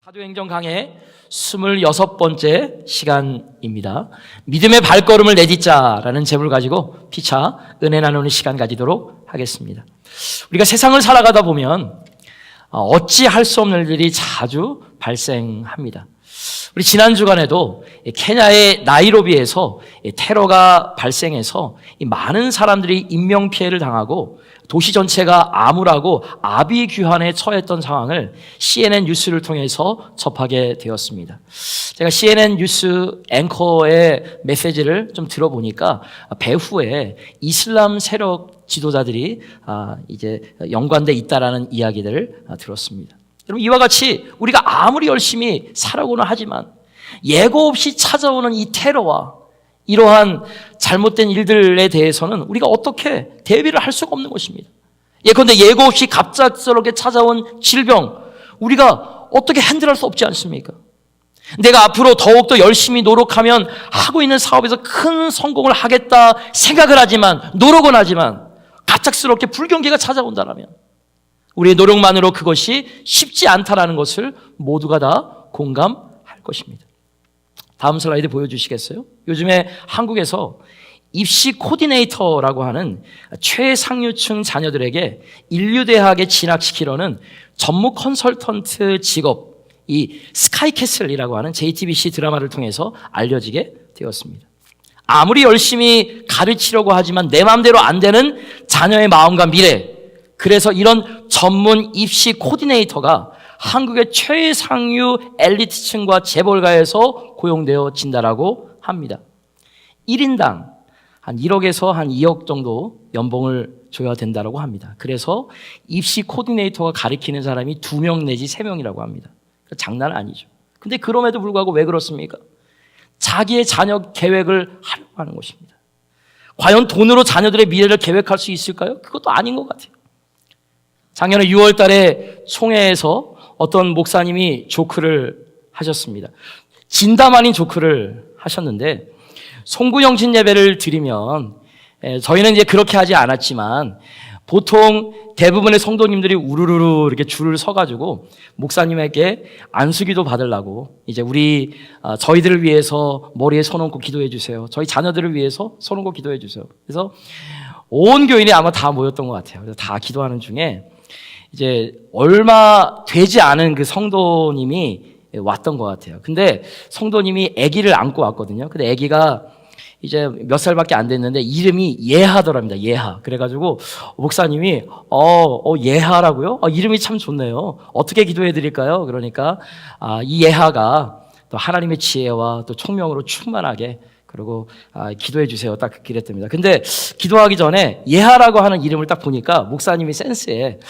사도행전 강의 26번째 시간입니다. 믿음의 발걸음을 내딛자라는 제목을 가지고 피차 은혜 나누는 시간 가지도록 하겠습니다. 우리가 세상을 살아가다 보면 어찌할 수 없는 일들이 자주 발생합니다. 우리 지난 주간에도 케냐의 나이로비에서 테러가 발생해서 많은 사람들이 인명피해를 당하고 도시 전체가 암울하고 아비규환에 처했던 상황을 CNN 뉴스를 통해서 접하게 되었습니다. 제가 CNN 뉴스 앵커의 메시지를 좀 들어보니까 배후에 이슬람 세력 지도자들이 이제 연관돼 있다라는 이야기들을 들었습니다. 여러분, 이와 같이 우리가 아무리 열심히 살아고는 하지만 예고 없이 찾아오는 이 테러와 이러한 잘못된 일들에 대해서는 우리가 어떻게 대비를 할 수가 없는 것입니다. 예컨대 예고 없이 갑작스럽게 찾아온 질병, 우리가 어떻게 핸들할 수 없지 않습니까? 내가 앞으로 더욱더 열심히 노력하면 하고 있는 사업에서 큰 성공을 하겠다 생각을 하지만, 노력은 하지만 갑작스럽게 불경기가 찾아온다면 우리의 노력만으로 그것이 쉽지 않다라는 것을 모두가 다 공감할 것입니다. 다음 슬라이드 보여주시겠어요? 요즘에 한국에서 입시 코디네이터라고 하는 최상류층 자녀들에게 인류대학에 진학시키려는 전문 컨설턴트 직업, 이 스카이캐슬이라고 하는 JTBC 드라마를 통해서 알려지게 되었습니다. 아무리 열심히 가르치려고 하지만 내 마음대로 안 되는 자녀의 마음과 미래, 그래서 이런 전문 입시 코디네이터가 한국의 최상류 엘리트층과 재벌가에서 고용되어진다라고 합니다. 1인당 한 1억에서 한 2억 정도 연봉을 줘야 된다고 합니다. 그래서 입시 코디네이터가 가르치는 사람이 2명 내지 3명이라고 합니다. 장난 아니죠. 근데 그럼에도 불구하고 왜 그렇습니까? 자기의 자녀 계획을 하려고 하는 것입니다. 과연 돈으로 자녀들의 미래를 계획할 수 있을까요? 그것도 아닌 것 같아요. 작년에 6월 달에 총회에서 어떤 목사님이 조크를 하셨습니다. 진담 아닌 조크를 하셨는데, 송구영신 예배를 드리면 저희는 이제 그렇게 하지 않았지만 보통 대부분의 성도님들이 우르르르 이렇게 줄을 서가지고 목사님에게 안수기도 받으려고 이제 저희들을 위해서 머리에 손 얹고 기도해 주세요. 저희 자녀들을 위해서 손 얹고 기도해 주세요. 그래서 온 교인이 아마 다 모였던 것 같아요. 그래서 다 기도하는 중에 이제 얼마 되지 않은 그 성도님이 왔던 것 같아요. 근데 성도님이 아기를 안고 왔거든요. 근데 아기가 이제 몇 살밖에 안 됐는데 이름이 예하더랍니다. 예하. 그래가지고 목사님이 예하라고요? 이름이 참 좋네요. 어떻게 기도해 드릴까요? 그러니까 이 예하가 또 하나님의 지혜와 또 총명으로 충만하게, 그리고 기도해 주세요. 딱 그랬답니다. 근데 기도하기 전에 예하라고 하는 이름을 딱 보니까 목사님이 센스에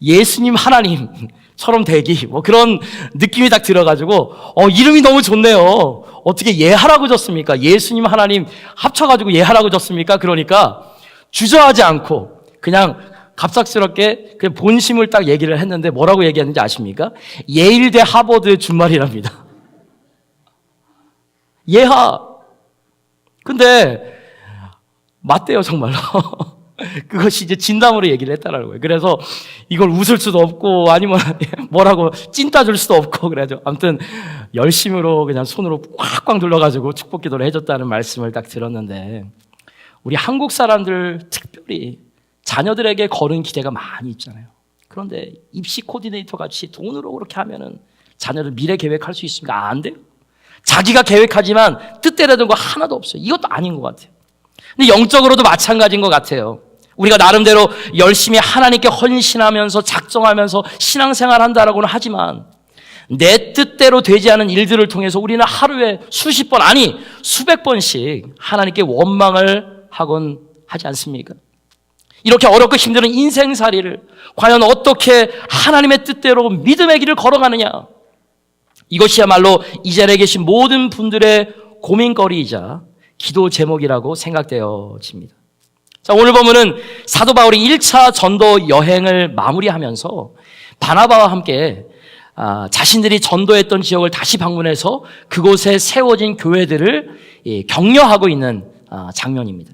예수님 하나님처럼 되기, 뭐 그런 느낌이 딱 들어가지고 이름이 너무 좋네요. 어떻게 예하라고 졌습니까? 예수님 하나님 합쳐가지고 예하라고 졌습니까? 그러니까 주저하지 않고 그냥 갑작스럽게 그냥 본심을 딱 얘기를 했는데 뭐라고 얘기했는지 아십니까? 예일대 하버드 준말이랍니다. 예하. 근데 맞대요, 정말로. 그것이 이제 진담으로 얘기를 했다라는 거예요. 그래서 이걸 웃을 수도 없고 아니면 뭐라고 찐따줄 수도 없고, 그래가지고 아무튼 열심으로 그냥 손으로 꽉꽉 눌러가지고 축복 기도를 해줬다는 말씀을 딱 들었는데, 우리 한국 사람들 특별히 자녀들에게 거는 기대가 많이 있잖아요. 그런데 입시 코디네이터 같이 돈으로 그렇게 하면은 자녀들 미래 계획할 수 있습니까? 안 돼요. 자기가 계획하지만 뜻대로 거 하나도 없어요. 이것도 아닌 것 같아요. 근데 영적으로도 마찬가지인 것 같아요. 우리가 나름대로 열심히 하나님께 헌신하면서 작정하면서 신앙생활 한다라고는 하지만 내 뜻대로 되지 않은 일들을 통해서 우리는 하루에 수십 번, 아니 수백 번씩 하나님께 원망을 하곤 하지 않습니까? 이렇게 어렵고 힘든 인생살이를 과연 어떻게 하나님의 뜻대로 믿음의 길을 걸어가느냐, 이것이야말로 이 자리에 계신 모든 분들의 고민거리이자 기도 제목이라고 생각되어집니다. 자, 오늘 본문은 사도 바울이 1차 전도 여행을 마무리하면서 바나바와 함께 자신들이 전도했던 지역을 다시 방문해서 그곳에 세워진 교회들을 격려하고 있는 장면입니다.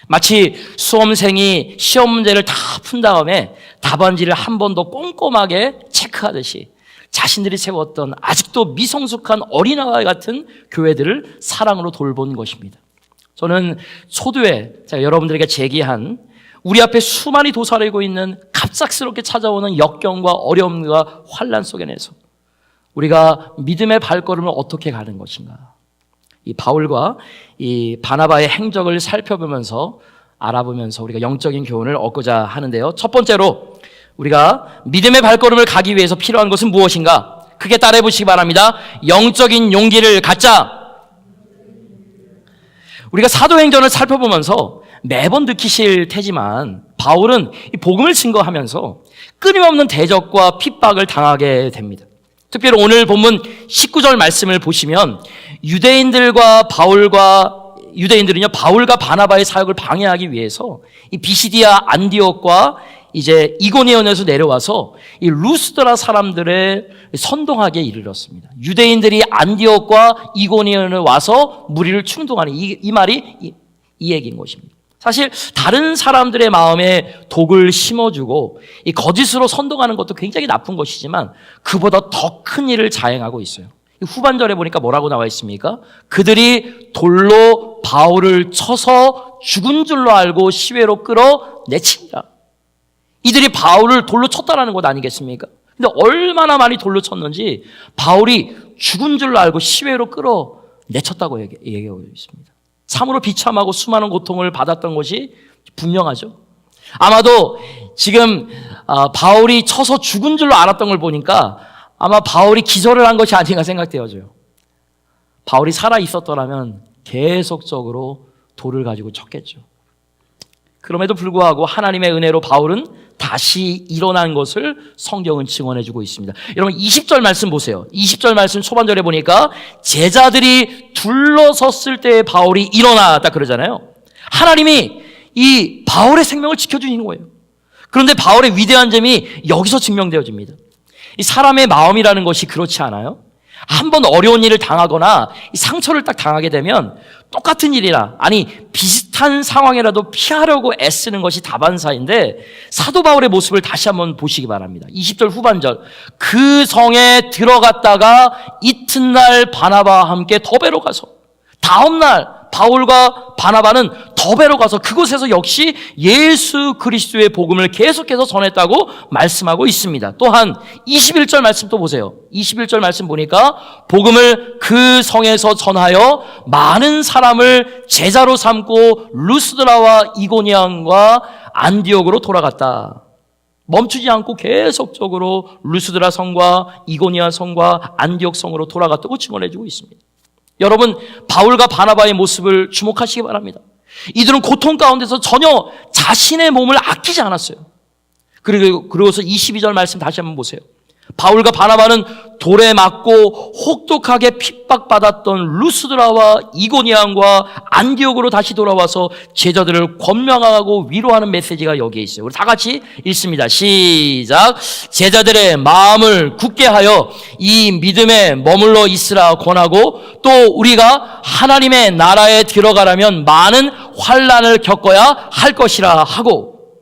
마치 수험생이 시험 문제를 다 푼 다음에 답안지를 한 번 더 꼼꼼하게 체크하듯이 자신들이 세웠던 아직도 미성숙한 어린아이 같은 교회들을 사랑으로 돌본 것입니다. 저는 초두에 제가 여러분들에게 제기한 우리 앞에 수많이 도사리고 있는 갑작스럽게 찾아오는 역경과 어려움과 환난 속에서 우리가 믿음의 발걸음을 어떻게 가는 것인가, 이 바울과 이 바나바의 행적을 살펴보면서 알아보면서 우리가 영적인 교훈을 얻고자 하는데요. 첫 번째로 우리가 믿음의 발걸음을 가기 위해서 필요한 것은 무엇인가? 크게 따라해 보시기 바랍니다. 영적인 용기를 갖자. 우리가 사도행전을 살펴보면서 매번 느끼실 테지만 바울은 이 복음을 증거하면서 끊임없는 대적과 핍박을 당하게 됩니다. 특별히 오늘 본문 19절 말씀을 보시면 유대인들은요, 바울과 바나바의 사역을 방해하기 위해서 이 비시디아 안디옥과 이제 이고니온에서 내려와서 이 루스드라 사람들의 선동하게 이르렀습니다. 유대인들이 안디옥과 이고니온에 와서 무리를 충동하는 이 말이 이 얘기인 것입니다. 사실 다른 사람들의 마음에 독을 심어주고 이 거짓으로 선동하는 것도 굉장히 나쁜 것이지만 그보다 더 큰 일을 자행하고 있어요. 후반절에 보니까 뭐라고 나와 있습니까? 그들이 돌로 바울을 쳐서 죽은 줄로 알고 시외로 끌어내친다. 이들이 바울을 돌로 쳤다라는 것 아니겠습니까? 근데 얼마나 많이 돌로 쳤는지 바울이 죽은 줄로 알고 시외로 끌어내쳤다고 얘기하고 있습니다. 참으로 비참하고 수많은 고통을 받았던 것이 분명하죠. 아마도 지금 바울이 쳐서 죽은 줄로 알았던 걸 보니까 아마 바울이 기절을 한 것이 아닌가 생각되어져요. 바울이 살아있었더라면 계속적으로 돌을 가지고 쳤겠죠. 그럼에도 불구하고 하나님의 은혜로 바울은 다시 일어난 것을 성경은 증언해주고 있습니다. 여러분 20절 말씀 보세요. 20절 말씀 초반절에 보니까 제자들이 둘러섰을 때 바울이 일어났다 그러잖아요. 하나님이 이 바울의 생명을 지켜주시는 거예요. 그런데 바울의 위대한 점이 여기서 증명되어집니다. 이 사람의 마음이라는 것이 그렇지 않아요? 한번 어려운 일을 당하거나 상처를 딱 당하게 되면 똑같은 일이나 아니 비슷한 상황이라도 피하려고 애쓰는 것이 다반사인데 사도 바울의 모습을 다시 한번 보시기 바랍니다. 20절 후반절 그 성에 들어갔다가 이튿날 바나바와 함께 더베로 가서 다음날 바울과 바나바는 더베로 가서 그곳에서 역시 예수 그리스도의 복음을 계속해서 전했다고 말씀하고 있습니다. 또한 21절 말씀 또 보세요. 21절 말씀 보니까 복음을 그 성에서 전하여 많은 사람을 제자로 삼고 루스드라와 이고니온과 안디옥으로 돌아갔다. 멈추지 않고 계속적으로 루스드라 성과 이고니온 성과 안디옥 성으로 돌아갔다고 증언해주고 있습니다. 여러분 바울과 바나바의 모습을 주목하시기 바랍니다. 이들은 고통 가운데서 전혀 자신의 몸을 아끼지 않았어요. 그리고서 22절 말씀 다시 한번 보세요. 바울과 바나바는 돌에 맞고 혹독하게 핍박받았던 루스드라와 이고니온과 안디옥으로 다시 돌아와서 제자들을 권명하고 위로하는 메시지가 여기에 있어요. 우리 다 같이 읽습니다. 시작. 제자들의 마음을 굳게 하여 이 믿음에 머물러 있으라 권하고 또 우리가 하나님의 나라에 들어가려면 많은 환난을 겪어야 할 것이라 하고.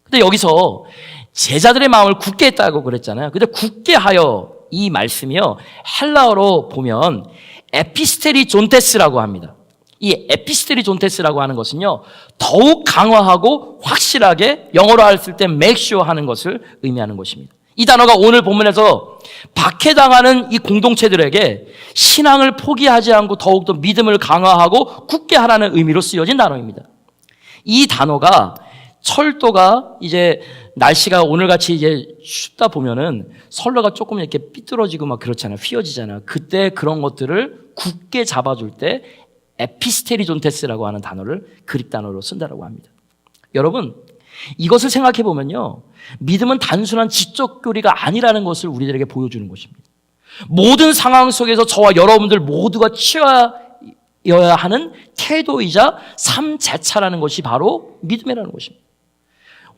근데 여기서 제자들의 마음을 굳게 했다고 그랬잖아요. 근데 굳게 하여 이 말씀이요 헬라어로 보면 에피스테리존테스라고 합니다. 이 에피스테리존테스라고 하는 것은요 더욱 강화하고 확실하게 영어로 했을 때 make sure 하는 것을 의미하는 것입니다. 이 단어가 오늘 본문에서 박해당하는 이 공동체들에게 신앙을 포기하지 않고 더욱더 믿음을 강화하고 굳게 하라는 의미로 쓰여진 단어입니다. 이 단어가 철도가 이제 날씨가 오늘같이 이제 춥다 보면은 선로가 조금 이렇게 삐뚤어지고 막 그렇잖아요. 휘어지잖아요. 그때 그런 것들을 굳게 잡아줄 때 에피스테리존테스라고 하는 단어를 그릭 단어로 쓴다라고 합니다. 여러분 이것을 생각해 보면요. 믿음은 단순한 지적 교리가 아니라는 것을 우리들에게 보여주는 것입니다. 모든 상황 속에서 저와 여러분들 모두가 취하여야 하는 태도이자 삶 자체라는 것이 바로 믿음이라는 것입니다.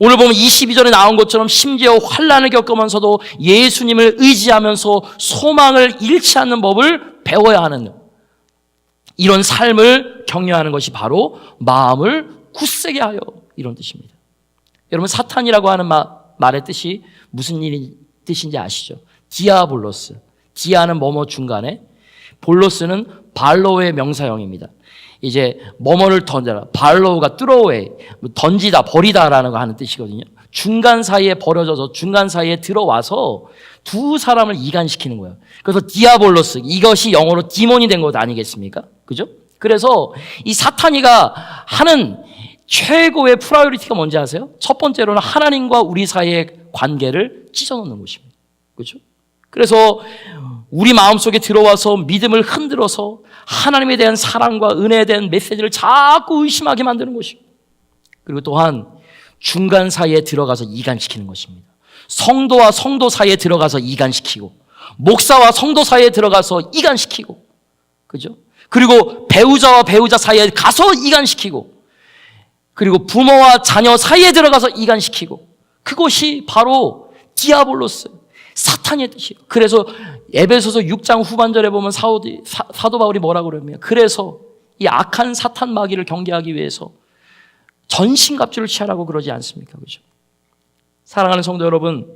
오늘 보면 22절에 나온 것처럼 심지어 환난을 겪으면서도 예수님을 의지하면서 소망을 잃지 않는 법을 배워야 하는 이런 삶을 격려하는 것이 바로 마음을 굳세게 하여 이런 뜻입니다. 여러분 사탄이라고 하는 말의 뜻이 무슨 뜻인지 아시죠? 디아볼로스. 디아는 뭐뭐 중간에, 볼로스는 발로의 명사형입니다. 이제 뭐뭐를 던져라. 발로우가 뚜로웨이, 던지다, 버리다라는 거 하는 뜻이거든요. 중간 사이에 버려져서 중간 사이에 들어와서 두 사람을 이간시키는 거예요. 그래서 디아볼로스, 이것이 영어로 디몬이 된 것 아니겠습니까? 그죠? 그래서 이 사탄이가 하는 최고의 프라이어리티가 뭔지 아세요? 첫 번째로는 하나님과 우리 사이의 관계를 찢어놓는 것입니다. 그죠? 그래서 우리 마음속에 들어와서 믿음을 흔들어서 하나님에 대한 사랑과 은혜에 대한 메시지를 자꾸 의심하게 만드는 것입니다. 그리고 또한 중간 사이에 들어가서 이간시키는 것입니다. 성도와 성도 사이에 들어가서 이간시키고, 목사와 성도 사이에 들어가서 이간시키고, 그죠? 그리고 배우자와 배우자 사이에 가서 이간시키고, 그리고 부모와 자녀 사이에 들어가서 이간시키고, 그것이 바로 디아볼로스, 사탄의 뜻이에요. 그래서 에베소서 6장 후반절에 보면 사도 바울이 뭐라고 그러냐면, 그래서 이 악한 사탄 마귀를 경계하기 위해서 전신갑주를 취하라고 그러지 않습니까? 그죠? 사랑하는 성도 여러분,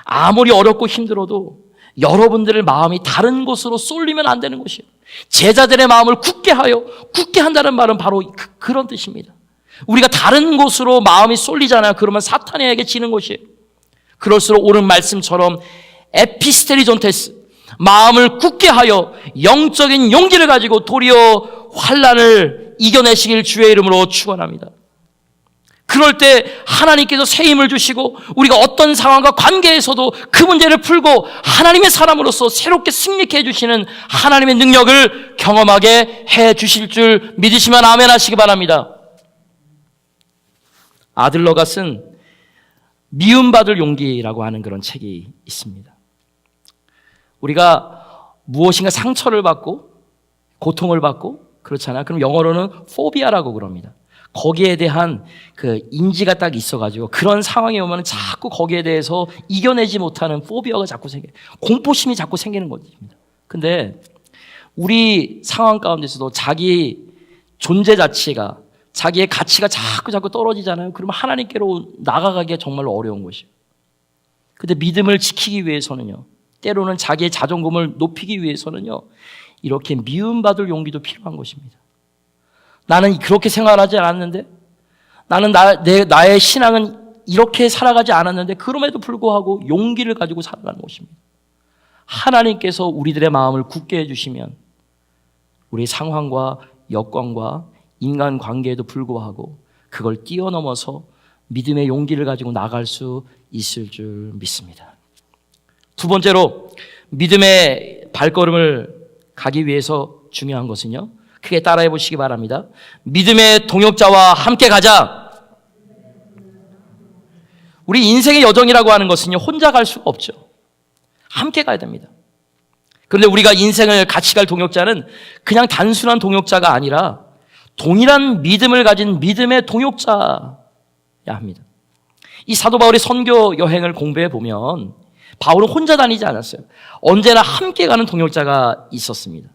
아무리 어렵고 힘들어도 여러분들의 마음이 다른 곳으로 쏠리면 안 되는 것이에요. 제자들의 마음을 굳게 하여, 굳게 한다는 말은 바로 그런 뜻입니다. 우리가 다른 곳으로 마음이 쏠리잖아요. 그러면 사탄에게 지는 것이에요. 그럴수록 옳은 말씀처럼 에피스테리존테스, 마음을 굳게 하여 영적인 용기를 가지고 도리어 환난을 이겨내시길 주의 이름으로 축원합니다. 그럴 때 하나님께서 새 힘을 주시고 우리가 어떤 상황과 관계에서도 그 문제를 풀고 하나님의 사람으로서 새롭게 승리케 해주시는 하나님의 능력을 경험하게 해주실 줄 믿으시면 아멘 하시기 바랍니다. 아들러가 쓴 미움받을 용기라고 하는 그런 책이 있습니다. 우리가 무엇인가 상처를 받고 고통을 받고 그렇잖아요. 그럼 영어로는 포비아라고 그럽니다. 거기에 대한 그 인지가 딱 있어가지고 그런 상황에 오면 자꾸 거기에 대해서 이겨내지 못하는 포비아가 자꾸 생겨요. 공포심이 자꾸 생기는 것입니다. 근데 우리 상황 가운데서도 자기 존재 자체가, 자기의 가치가 자꾸 떨어지잖아요. 그러면 하나님께로 나아가기가 정말로 어려운 것이에요. 근데 믿음을 지키기 위해서는요, 때로는 자기의 자존감을 높이기 위해서는요, 이렇게 미움받을 용기도 필요한 것입니다. 나는 그렇게 생활하지 않았는데, 나는 나의 신앙은 이렇게 살아가지 않았는데, 그럼에도 불구하고 용기를 가지고 살아가는 것입니다. 하나님께서 우리들의 마음을 굳게 해주시면 우리 상황과 여건과 인간 관계에도 불구하고 그걸 뛰어넘어서 믿음의 용기를 가지고 나갈 수 있을 줄 믿습니다. 두 번째로 믿음의 발걸음을 가기 위해서 중요한 것은요, 크게 따라해 보시기 바랍니다. 믿음의 동역자와 함께 가자. 우리 인생의 여정이라고 하는 것은요, 혼자 갈 수가 없죠. 함께 가야 됩니다. 그런데 우리가 인생을 같이 갈 동역자는 그냥 단순한 동역자가 아니라 동일한 믿음을 가진 믿음의 동역자야 합니다. 이 사도 바울의 선교 여행을 공부해 보면 바울은 혼자 다니지 않았어요. 언제나 함께 가는 동역자가 있었습니다.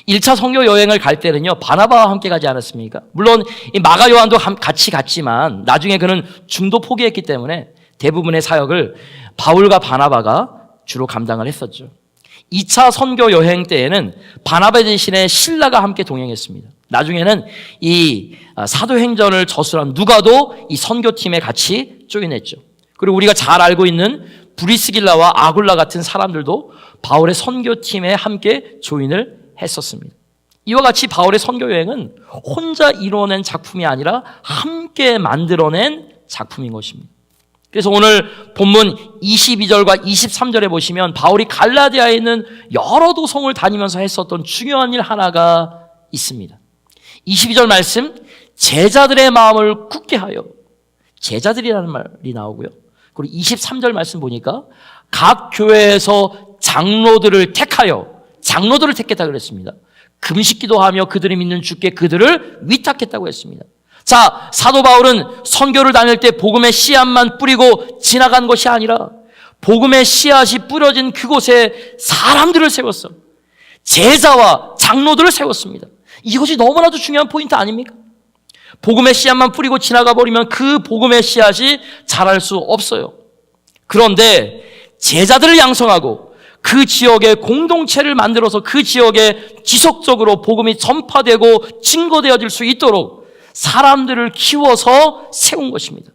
1차 선교 여행을 갈 때는요, 바나바와 함께 가지 않았습니까? 물론 이 마가 요한도 같이 갔지만 나중에 그는 중도 포기했기 때문에 대부분의 사역을 바울과 바나바가 주로 감당을 했었죠. 2차 선교 여행 때에는 바나바 대신에 실라가 함께 동행했습니다. 나중에는 이 사도행전을 저술한 누가도 이 선교팀에 같이 조인했죠. 그리고 우리가 잘 알고 있는 브리스길라와 아굴라 같은 사람들도 바울의 선교팀에 함께 조인을 했었습니다. 이와 같이 바울의 선교 여행은 혼자 이뤄낸 작품이 아니라 함께 만들어낸 작품인 것입니다. 그래서 오늘 본문 22절과 23절에 보시면 바울이 갈라디아에 있는 여러 도성을 다니면서 했었던 중요한 일 하나가 있습니다. 22절 말씀, 제자들의 마음을 굳게 하여, 제자들이라는 말이 나오고요. 그리고 23절 말씀 보니까 각 교회에서 장로들을 택했다 그랬습니다. 금식기도하며 그들이 믿는 주께 그들을 위탁했다고 했습니다. 자, 사도 바울은 선교를 다닐 때 복음의 씨앗만 뿌리고 지나간 것이 아니라 복음의 씨앗이 뿌려진 그곳에 사람들을 세웠어. 제자와 장로들을 세웠습니다. 이것이 너무나도 중요한 포인트 아닙니까? 복음의 씨앗만 뿌리고 지나가 버리면 그 복음의 씨앗이 자랄 수 없어요. 그런데 제자들을 양성하고 그 지역의 공동체를 만들어서 그 지역에 지속적으로 복음이 전파되고 증거되어질 수 있도록 사람들을 키워서 세운 것입니다.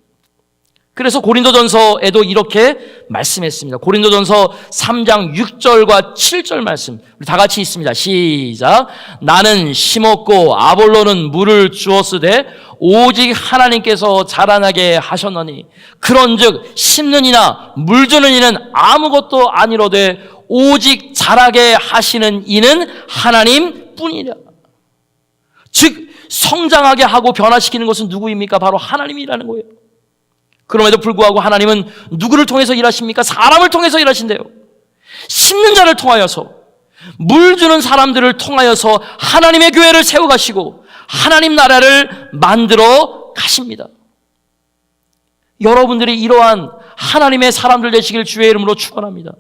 그래서 고린도전서에도 이렇게 말씀했습니다. 고린도전서 3장 6절과 7절 말씀 우리 다 같이 있습니다. 시작. 나는 심었고 아볼로는 물을 주었으되 오직 하나님께서 자라나게 하셨노니 그런즉 심는 이나 물 주는 이는 아무것도 아니로되 오직 자라게 하시는 이는 하나님뿐이라. 즉 성장하게 하고 변화시키는 것은 누구입니까? 바로 하나님이라는 거예요. 그럼에도 불구하고 하나님은 누구를 통해서 일하십니까? 사람을 통해서 일하신대요. 심는 자를 통하여서, 물 주는 사람들을 통하여서 하나님의 교회를 세워가시고 하나님 나라를 만들어 가십니다. 여러분들이 이러한 하나님의 사람들 되시길 주의 이름으로 축원합니다.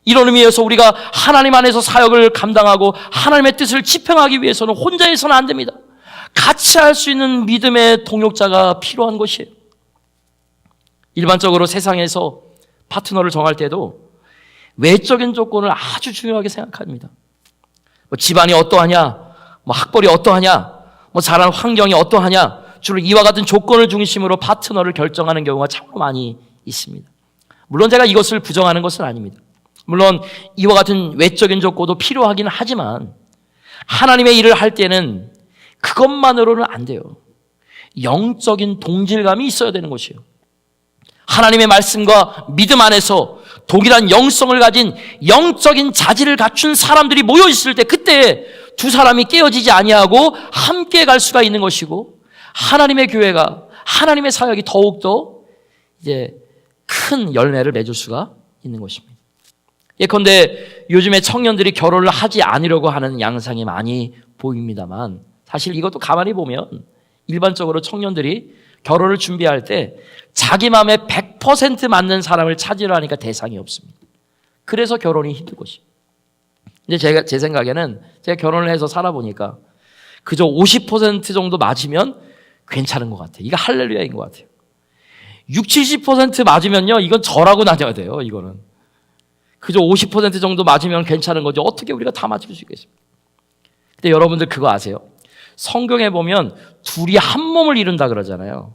이런 의미에서 우리가 하나님 안에서 사역을 감당하고 하나님의 뜻을 집행하기 위해서는 혼자 해서는 안 됩니다. 같이 할 수 있는 믿음의 동역자가 필요한 것이에요. 일반적으로 세상에서 파트너를 정할 때도 외적인 조건을 아주 중요하게 생각합니다. 집안이 어떠하냐, 학벌이 어떠하냐, 자라는 환경이 어떠하냐, 주로 이와 같은 조건을 중심으로 파트너를 결정하는 경우가 참 많이 있습니다. 물론 제가 이것을 부정하는 것은 아닙니다. 물론 이와 같은 외적인 조건도 필요하긴 하지만 하나님의 일을 할 때는 그것만으로는 안 돼요. 영적인 동질감이 있어야 되는 것이에요. 하나님의 말씀과 믿음 안에서 동일한 영성을 가진 영적인 자질을 갖춘 사람들이 모여 있을 때 그때 두 사람이 깨어지지 아니하고 함께 갈 수가 있는 것이고 하나님의 교회가 하나님의 사역이 더욱더 이제 큰 열매를 맺을 수가 있는 것입니다. 예컨대 요즘에 청년들이 결혼을 하지 않으려고 하는 양상이 많이 보입니다만 사실 이것도 가만히 보면 일반적으로 청년들이 결혼을 준비할 때 자기 마음에 100% 맞는 사람을 찾으려 하니까 대상이 없습니다. 그래서 결혼이 힘든 것이에요. 근데 제 생각에는 제가 결혼을 해서 살아보니까 그저 50% 정도 맞으면 괜찮은 것 같아요. 이거 할렐루야인 것 같아요. 60, 70% 맞으면요, 이건 절하고 다녀야 돼요, 이거는. 그저 50% 정도 맞으면 괜찮은 거죠. 어떻게 우리가 다 맞출 수 있겠습니까? 근데 여러분들 그거 아세요? 성경에 보면 둘이 한 몸을 이룬다 그러잖아요.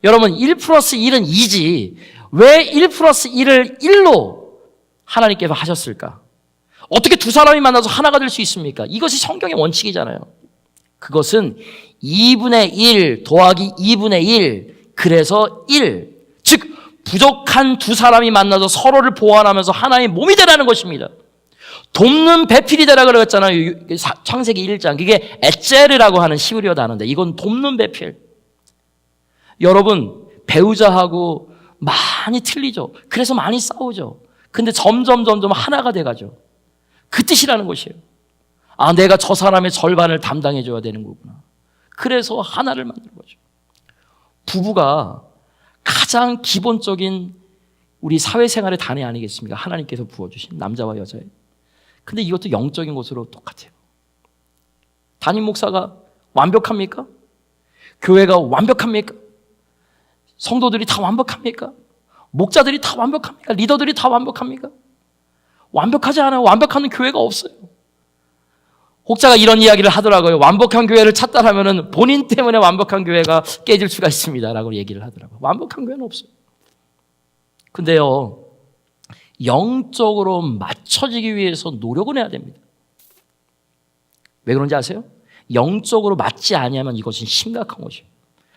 여러분 1 플러스 1은 2지 왜 1 플러스 1을 1로 하나님께서 하셨을까? 어떻게 두 사람이 만나서 하나가 될 수 있습니까? 이것이 성경의 원칙이잖아요. 그것은 2분의 1 더하기 2분의 1 그래서 1 즉 부족한 두 사람이 만나서 서로를 보완하면서 하나의 몸이 되라는 것입니다. 돕는 배필이 되라 그랬잖아요. 창세기 1장. 그게 에체르라고 하는 히브리어 단어인데 이건 돕는 배필. 여러분 배우자하고 많이 틀리죠. 그래서 많이 싸우죠. 근데 점점 하나가 돼가죠. 그 뜻이라는 것이에요. 아, 내가 저 사람의 절반을 담당해줘야 되는 거구나. 그래서 하나를 만든 거죠. 부부가 가장 기본적인 우리 사회생활의 단위 아니겠습니까? 하나님께서 부어주신 남자와 여자의. 근데 이것도 영적인 것으로 똑같아요. 담임 목사가 완벽합니까? 교회가 완벽합니까? 성도들이 다 완벽합니까? 목자들이 다 완벽합니까? 리더들이 다 완벽합니까? 완벽하지 않아요. 완벽한 교회가 없어요. 혹자가 이런 이야기를 하더라고요. 완벽한 교회를 찾다라면 본인 때문에 완벽한 교회가 깨질 수가 있습니다라고 얘기를 하더라고요. 완벽한 교회는 없어요. 근데요, 영적으로 맞춰지기 위해서 노력은 해야 됩니다. 왜 그런지 아세요? 영적으로 맞지 아니하면 이것은 심각한 것이에요.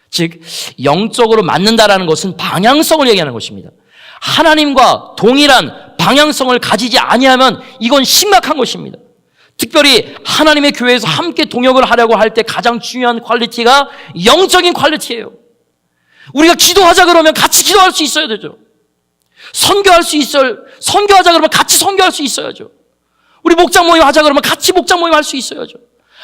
즉 영적으로 맞는다라는 것은 방향성을 얘기하는 것입니다. 하나님과 동일한 방향성을 가지지 아니하면 이건 심각한 것입니다. 특별히 하나님의 교회에서 함께 동역을 하려고 할 때 가장 중요한 퀄리티가 영적인 퀄리티예요. 우리가 기도하자 그러면 같이 기도할 수 있어야 되죠. 선교할 수 있어요. 선교하자 그러면 같이 선교할 수 있어야죠. 우리 목장 모임 하자 그러면 같이 목장 모임 할 수 있어야죠.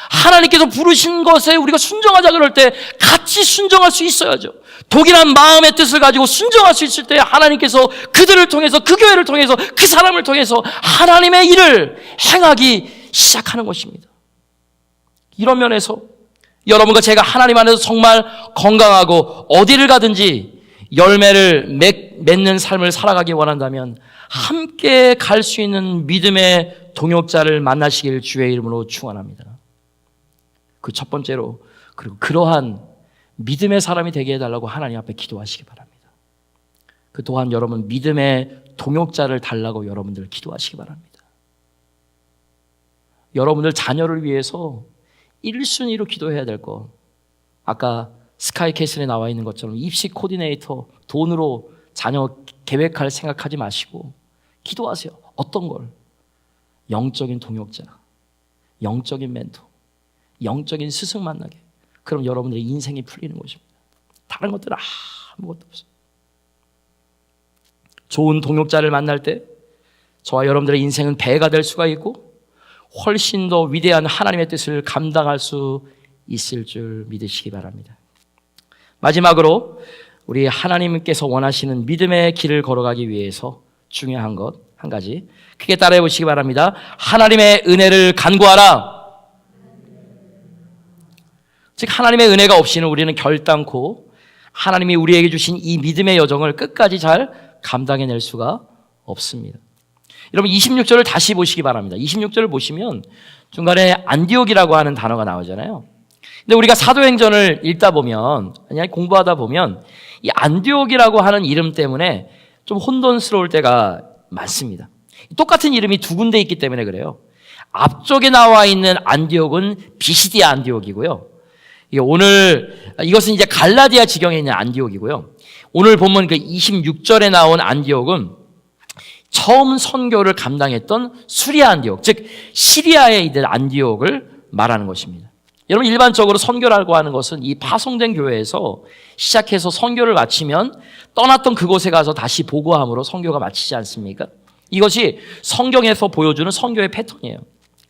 하나님께서 부르신 것에 우리가 순종하자 그럴 때 같이 순종할 수 있어야죠. 독일한 마음의 뜻을 가지고 순종할 수 있을 때 하나님께서 그들을 통해서 그 교회를 통해서 그 사람을 통해서 하나님의 일을 행하기 시작하는 것입니다. 이런 면에서 여러분과 제가 하나님 안에서 정말 건강하고 어디를 가든지 열매를 맺는 삶을 살아가기 원한다면 함께 갈 수 있는 믿음의 동역자를 만나시길 주의 이름으로 축원합니다. 그 첫 번째로, 그리고 그러한 믿음의 사람이 되게 해달라고 하나님 앞에 기도하시기 바랍니다. 그 또한 여러분 믿음의 동역자를 달라고 여러분들 기도하시기 바랍니다. 여러분들 자녀를 위해서 1순위로 기도해야 될 거, 아까 스카이캐슬에 나와 있는 것처럼 입시 코디네이터, 돈으로 자녀 계획할 생각하지 마시고 기도하세요. 어떤 걸? 영적인 동역자, 영적인 멘토, 영적인 스승 만나게. 그럼 여러분들의 인생이 풀리는 것입니다. 다른 것들은 아무것도 없어요. 좋은 동역자를 만날 때 저와 여러분들의 인생은 배가 될 수가 있고 훨씬 더 위대한 하나님의 뜻을 감당할 수 있을 줄 믿으시기 바랍니다. 마지막으로 우리 하나님께서 원하시는 믿음의 길을 걸어가기 위해서 중요한 것 한 가지 크게 따라해 보시기 바랍니다. 하나님의 은혜를 간구하라. 즉 하나님의 은혜가 없이는 우리는 결단코 하나님이 우리에게 주신 이 믿음의 여정을 끝까지 잘 감당해낼 수가 없습니다. 여러분 26절을 다시 보시기 바랍니다. 26절을 보시면 중간에 안디옥이라고 하는 단어가 나오잖아요. 근데 우리가 사도행전을 읽다 보면, 아니 공부하다 보면 이 안디옥이라고 하는 이름 때문에 좀 혼돈스러울 때가 많습니다. 똑같은 이름이 두 군데 있기 때문에 그래요. 앞쪽에 나와 있는 안디옥은 비시디아 안디옥이고요. 이것은 이제 갈라디아 지경에 있는 안디옥이고요. 오늘 본문 그 26절에 나온 안디옥은 처음 선교를 감당했던 수리아 안디옥, 즉 시리아에 있는 안디옥을 말하는 것입니다. 여러분 일반적으로 선교라고 하는 것은 이 파송된 교회에서 시작해서 선교를 마치면 떠났던 그곳에 가서 다시 보고함으로 선교가 마치지 않습니까? 이것이 성경에서 보여주는 선교의 패턴이에요.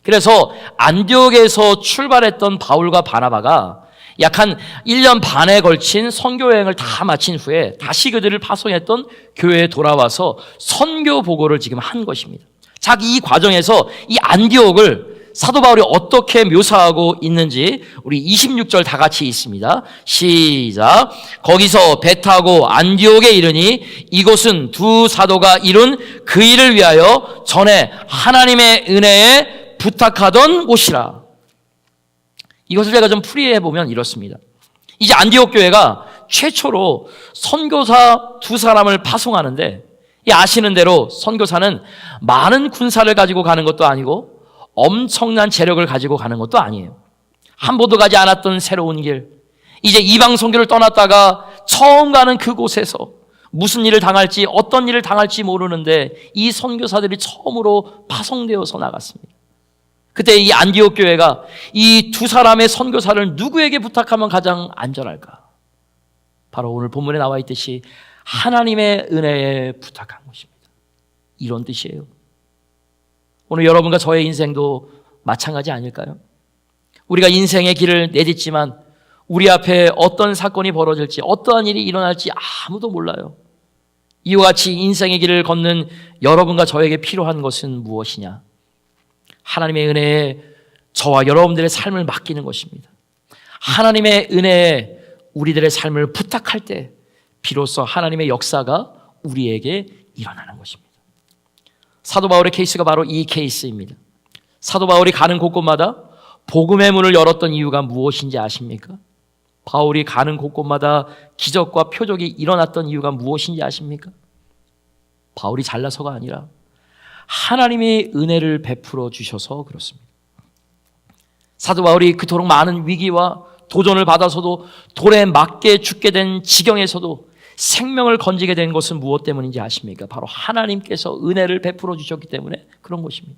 그래서 안디옥에서 출발했던 바울과 바나바가 약 한 1년 반에 걸친 선교 여행을 다 마친 후에 다시 그들을 파송했던 교회에 돌아와서 선교 보고를 지금 한 것입니다. 자, 이 과정에서 이 안디옥을 사도 바울이 어떻게 묘사하고 있는지 우리 26절 다 같이 있습니다. 시작. 거기서 배 타고 안디옥에 이르니 이곳은 두 사도가 이룬 그 일을 위하여 전에 하나님의 은혜에 부탁하던 곳이라. 이것을 제가 좀 풀이해 보면 이렇습니다. 이제 안디옥 교회가 최초로 선교사 두 사람을 파송하는데, 아시는 대로 선교사는 많은 군사를 가지고 가는 것도 아니고 엄청난 재력을 가지고 가는 것도 아니에요. 한 번도 가지 않았던 새로운 길, 이제 이방 선교를 떠났다가 처음 가는 그곳에서 무슨 일을 당할지, 어떤 일을 당할지 모르는데 이 선교사들이 처음으로 파송되어서 나갔습니다. 그때 이 안디옥 교회가 이 두 사람의 선교사를 누구에게 부탁하면 가장 안전할까? 바로 오늘 본문에 나와 있듯이 하나님의 은혜에 부탁한 것입니다. 이런 뜻이에요. 오늘 여러분과 저의 인생도 마찬가지 아닐까요? 우리가 인생의 길을 내딛지만 우리 앞에 어떤 사건이 벌어질지, 어떠한 일이 일어날지 아무도 몰라요. 이와 같이 인생의 길을 걷는 여러분과 저에게 필요한 것은 무엇이냐? 하나님의 은혜에 저와 여러분들의 삶을 맡기는 것입니다. 하나님의 은혜에 우리들의 삶을 부탁할 때 비로소 하나님의 역사가 우리에게 일어나는 것입니다. 사도 바울의 케이스가 바로 이 케이스입니다. 사도 바울이 가는 곳곳마다 복음의 문을 열었던 이유가 무엇인지 아십니까? 바울이 가는 곳곳마다 기적과 표적이 일어났던 이유가 무엇인지 아십니까? 바울이 잘나서가 아니라 하나님이 은혜를 베풀어 주셔서 그렇습니다. 사도 바울이 그토록 많은 위기와 도전을 받아서도 돌에 맞게 죽게 된 지경에서도 생명을 건지게 된 것은 무엇 때문인지 아십니까? 바로 하나님께서 은혜를 베풀어 주셨기 때문에 그런 것입니다.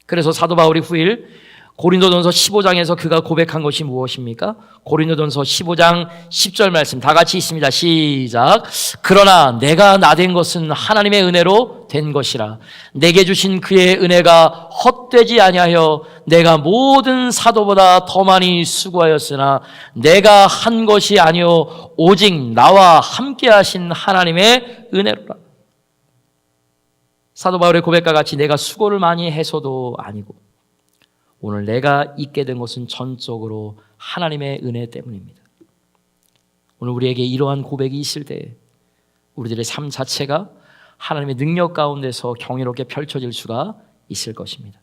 그래서 사도 바울이 후일 고린도전서 15장에서 그가 고백한 것이 무엇입니까? 고린도전서 15장 10절 말씀 다 같이 있습니다. 시작. 그러나 내가 나된 것은 하나님의 은혜로 된 것이라. 내게 주신 그의 은혜가 헛되지 아니하여 내가 모든 사도보다 더 많이 수고하였으나 내가 한 것이 아니요 오직 나와 함께 하신 하나님의 은혜로라. 사도 바울의 고백과 같이 내가 수고를 많이 해서도 아니고 오늘 내가 있게 된 것은 전적으로 하나님의 은혜 때문입니다. 오늘 우리에게 이러한 고백이 있을 때 우리들의 삶 자체가 하나님의 능력 가운데서 경이롭게 펼쳐질 수가 있을 것입니다.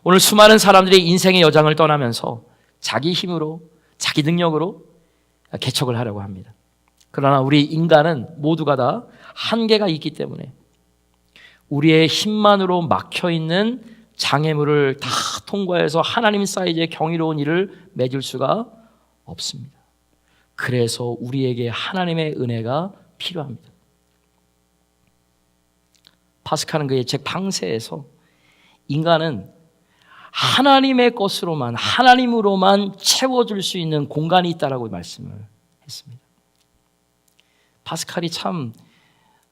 오늘 수많은 사람들이 인생의 여정을 떠나면서 자기 힘으로, 자기 능력으로 개척을 하려고 합니다. 그러나 우리 인간은 모두가 다 한계가 있기 때문에 우리의 힘만으로 막혀있는 장애물을 다 통과해서 하나님 사이즈의 경이로운 일을 맺을 수가 없습니다. 그래서 우리에게 하나님의 은혜가 필요합니다. 파스칼은 그의 책 방세에서 인간은 하나님의 것으로만, 하나님으로만 채워줄 수 있는 공간이 있다라고 말씀을 했습니다. 파스칼이 참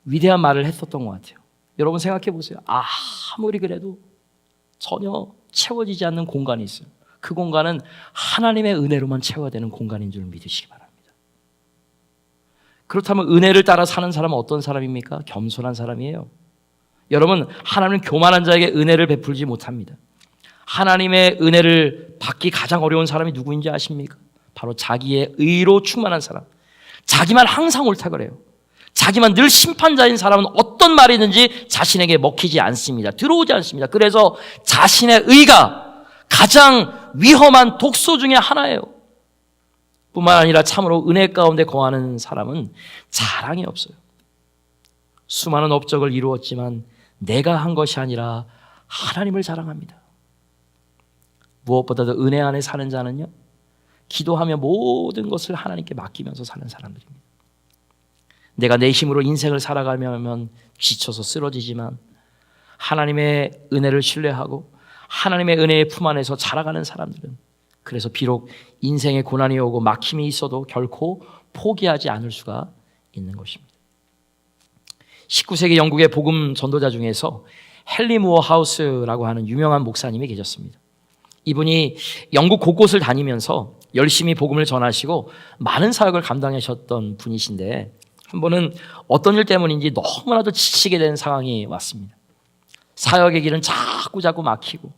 위대한 말을 했었던 것 같아요. 여러분 생각해 보세요. 아무리 그래도 전혀 채워지지 않는 공간이 있어요. 그 공간은 하나님의 은혜로만 채워야 되는 공간인 줄 믿으시기 바랍니다. 그렇다면 은혜를 따라 사는 사람은 어떤 사람입니까? 겸손한 사람이에요. 여러분, 하나님은 교만한 자에게 은혜를 베풀지 못합니다. 하나님의 은혜를 받기 가장 어려운 사람이 누구인지 아십니까? 바로 자기의 의로 충만한 사람. 자기만 항상 옳다 그래요. 자기만 늘 심판자인 사람은 어떤 말이든지 자신에게 먹히지 않습니다. 들어오지 않습니다. 그래서 자신의 의가 가장 위험한 독소 중에 하나예요. 뿐만 아니라 참으로 은혜 가운데 거하는 사람은 자랑이 없어요. 수많은 업적을 이루었지만 내가 한 것이 아니라 하나님을 자랑합니다. 무엇보다도 은혜 안에 사는 자는요, 기도하며 모든 것을 하나님께 맡기면서 사는 사람들입니다. 내가 내 힘으로 인생을 살아가면 지쳐서 쓰러지지만 하나님의 은혜를 신뢰하고 하나님의 은혜의 품 안에서 자라가는 사람들은 그래서 비록 인생에 고난이 오고 막힘이 있어도 결코 포기하지 않을 수가 있는 것입니다. 19세기 영국의 복음 전도자 중에서 헨리 무어 하우스라고 하는 유명한 목사님이 계셨습니다. 이분이 영국 곳곳을 다니면서 열심히 복음을 전하시고 많은 사역을 감당하셨던 분이신데 한 번은 어떤 일 때문인지 너무나도 지치게 된 상황이 왔습니다. 사역의 길은 자꾸 막히고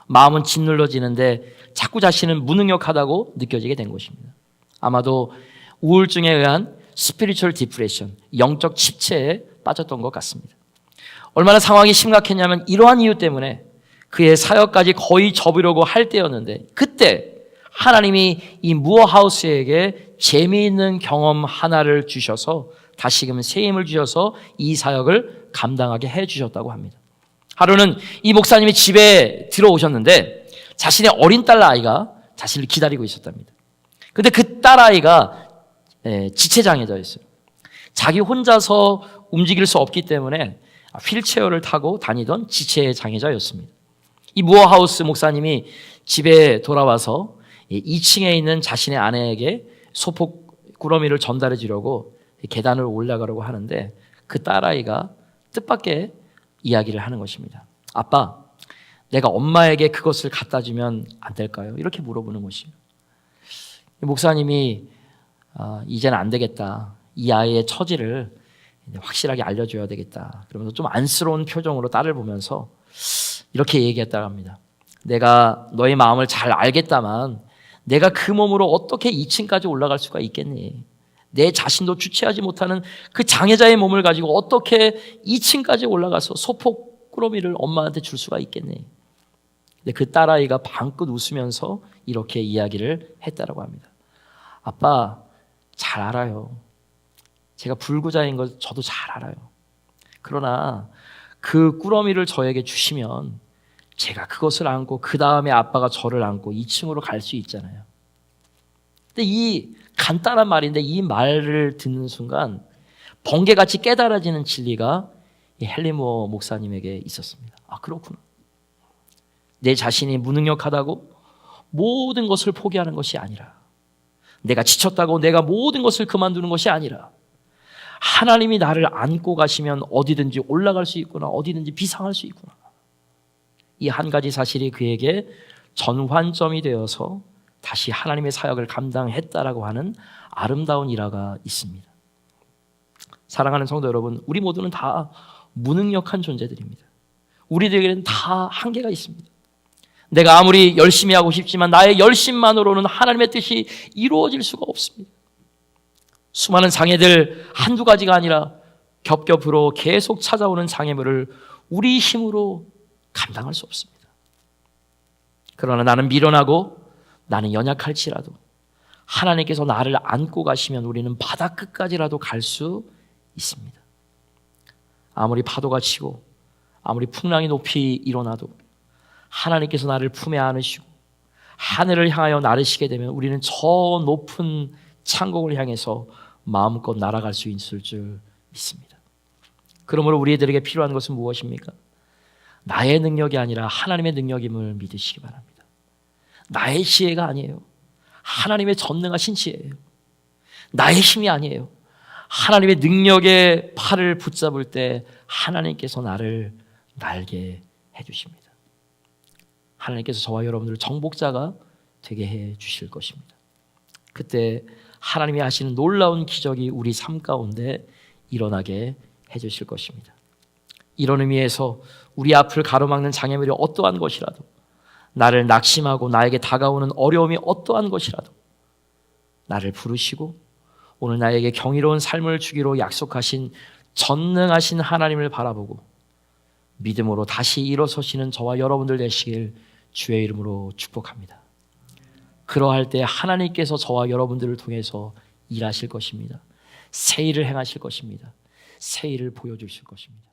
마음은 짓눌러지는데 자꾸 자신은 무능력하다고 느껴지게 된 것입니다. 아마도 우울증에 의한 스피리추얼 디프레션, 영적 침체에 빠졌던 것 같습니다. 얼마나 상황이 심각했냐면 이러한 이유 때문에 그의 사역까지 거의 접으려고 할 때였는데 그때 하나님이 이 무어 하우스에게 재미있는 경험 하나를 주셔서 다시금 새 힘을 주셔서 이 사역을 감당하게 해주셨다고 합니다. 하루는 이 목사님이 집에 들어오셨는데 자신의 어린 딸 아이가 자신을 기다리고 있었답니다. 근데 그 딸 아이가 지체장애자였어요. 자기 혼자서 움직일 수 없기 때문에 휠체어를 타고 다니던 지체장애자였습니다. 이 무어하우스 목사님이 집에 돌아와서 2층에 있는 자신의 아내에게 소폭 꾸러미를 전달해 주려고 계단을 올라가려고 하는데 그 딸아이가 뜻밖의 이야기를 하는 것입니다. 아빠, 내가 엄마에게 그것을 갖다 주면 안 될까요? 이렇게 물어보는 것이에요. 목사님이 이제는 안 되겠다. 이 아이의 처지를 확실하게 알려줘야 되겠다. 그러면서 좀 안쓰러운 표정으로 딸을 보면서 이렇게 얘기했다고 합니다. 내가 너의 마음을 잘 알겠다만 내가 그 몸으로 어떻게 2층까지 올라갈 수가 있겠니? 내 자신도 주체하지 못하는 그 장애자의 몸을 가지고 어떻게 2층까지 올라가서 소폭 꾸러미를 엄마한테 줄 수가 있겠니? 근데 그 딸아이가 방긋 웃으면서 이렇게 이야기를 했다라고 합니다. 아빠, 잘 알아요. 제가 불구자인 걸 저도 잘 알아요. 그러나 그 꾸러미를 저에게 주시면 제가 그것을 안고 그 다음에 아빠가 저를 안고 2층으로 갈 수 있잖아요. 근데 이 간단한 말인데 이 말을 듣는 순간 번개같이 깨달아지는 진리가 이 헨리 무어 목사님에게 있었습니다. 아, 그렇구나. 내 자신이 무능력하다고 모든 것을 포기하는 것이 아니라, 내가 지쳤다고 내가 모든 것을 그만두는 것이 아니라 하나님이 나를 안고 가시면 어디든지 올라갈 수 있구나, 어디든지 비상할 수 있구나. 이 한 가지 사실이 그에게 전환점이 되어서 다시 하나님의 사역을 감당했다라고 하는 아름다운 일화가 있습니다. 사랑하는 성도 여러분, 우리 모두는 다 무능력한 존재들입니다. 우리들에게는 다 한계가 있습니다. 내가 아무리 열심히 하고 싶지만 나의 열심만으로는 하나님의 뜻이 이루어질 수가 없습니다. 수많은 장애들 한두 가지가 아니라 겹겹으로 계속 찾아오는 장애물을 우리 힘으로 감당할 수 없습니다. 그러나 나는 미련하고 나는 연약할지라도 하나님께서 나를 안고 가시면 우리는 바다 끝까지라도 갈 수 있습니다. 아무리 파도가 치고 아무리 풍랑이 높이 일어나도 하나님께서 나를 품에 안으시고 하늘을 향하여 나르시게 되면 우리는 저 높은 창공을 향해서 마음껏 날아갈 수 있을 줄 믿습니다. 그러므로 우리들에게 필요한 것은 무엇입니까? 나의 능력이 아니라 하나님의 능력임을 믿으시기 바랍니다. 나의 지혜가 아니에요. 하나님의 전능하신 지혜예요. 나의 힘이 아니에요. 하나님의 능력의 팔을 붙잡을 때 하나님께서 나를 날게 해주십니다. 하나님께서 저와 여러분들을 정복자가 되게 해주실 것입니다. 그때 하나님이 하시는 놀라운 기적이 우리 삶 가운데 일어나게 해주실 것입니다. 이런 의미에서 우리 앞을 가로막는 장애물이 어떠한 것이라도, 나를 낙심하고 나에게 다가오는 어려움이 어떠한 것이라도 나를 부르시고 오늘 나에게 경이로운 삶을 주기로 약속하신 전능하신 하나님을 바라보고 믿음으로 다시 일어서시는 저와 여러분들 되시길 주의 이름으로 축복합니다. 그러할 때 하나님께서 저와 여러분들을 통해서 일하실 것입니다. 새 일을 행하실 것입니다. 새 일을 보여주실 것입니다.